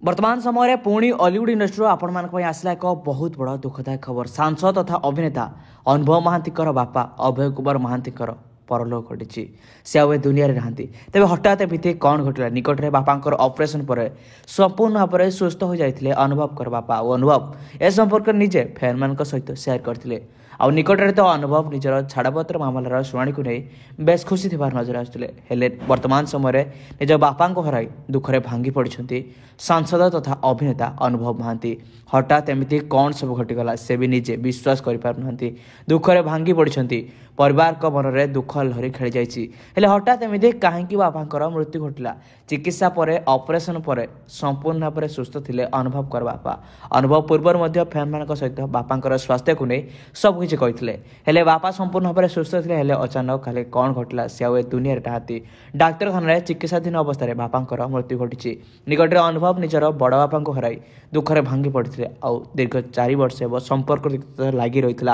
वर्तमान समय पुणी हॉलीवुड इंडस्ट्री आपण आसला एक बहुत बड़ दुखदायक खबर। सांसद तथा अभिनेता अनुभव महांतीकर बापा अभय कुमार महांतीकर परलोक घटी से आए दुनिया रे नहांती। तेज हठात एमती कौन घटला निकट में बापांकर ऑपरेशन पर संपूर्ण भाव में सुस्थ हो जाते अनुभव कर बापा और अनुभव ए संपर्क निजे फैन मान सहित सेयार करते आ निकटरे तो अनुभव निजर छाड़पत्र मामलार शुणी को नहीं बेस खुशी थी नजर आसुले। वर्तमान समय निज बापा हराई दुखरे भांगी पड़ती सांसद तथा अभिनेता अनुभव महांती। हठात एमती कौन सब घटीगला से भी निजे विश्वास कर दुखरे भांगी पड़ती परिवार को मन में दुख लहरी खेली जाइए। हठात एमती कहीं बापा मृत्यु घटला चिकित्सा पर ऑपरेशन पर संपूर्ण भाव में सुस्थ थे अनुभव कर बापा। अनुभव पूर्व फैन मान सहित बापा स्वास्थ्य को नहीं सबकि कहते बापा संपूर्ण भाव में सुस्थ थे। अचानक खाली कौन घटला से आए दुनिया नहांती। डाक्तखाना चिकित्साधीन अवस्था बापा मृत्यु घटी निकट में अनुभव निजर बड़ बापा को हराई दुखरे भांगी पड़ते दीर्घ 4 वर्ष हे संपर्क लगी रही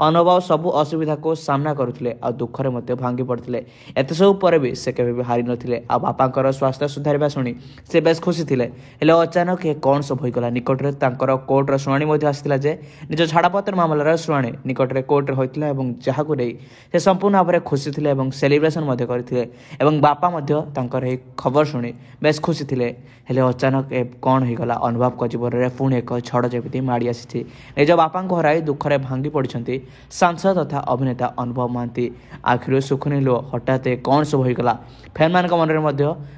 अनुभव सबू असुविधा को सामना करुले दुखरे भांगी पड़ते। एत सब पर भी से केवे हारी नथिले बापा स्वास्थ्य सुधारिबा शुणी से बेस खुशी थे। अचानक ये कौन सब होगला निकट में कोर्टर शुणी आसाला निज छाड़पत्र मामलार शुणी निकट में कोर्टर होता जहाँ को नहीं से संपूर्ण भाव में खुशी थे सेलिब्रेशन करते बापा खबर शुणी बेस खुशी थे। अचानक कौन होगला अनुभव को जीवन में पुणी एक छड़ जमी माड़ी आसी निज बापा हराई दुखरे भांगी पड़ती सांसद तथा अभिनेता अनुभव महांती। आखिर सुखनी लुह हठात कौन सब होगला फैन मान मन में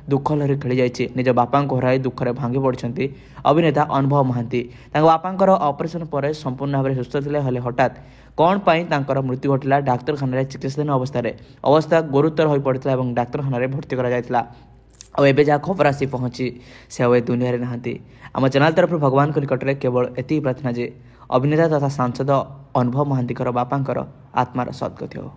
दुख लहरी खेली जाइए। निज बापा हराई दुखरे भांगी पड़ती अभिनेता अनुभव महांती। बापा ऑपरेशन पर संपूर्ण भाव में सुस्थ थे। हठात कौन पाई मृत्यु घटला डाक्तखाना चिकित्साधीन अवस्था गुरुतर हो पड़ता डाक्तखाना भर्ती करा एवं जहाँ खबर आसी पहुंची से आए दुनिया रे नहांती। आम चैनल तरफ भगवान को निकट में केवल एति प्रार्थना जे अभिनेता तथा सांसद अनुभव महांतीकर बापांकर आत्मार सद्गति हो।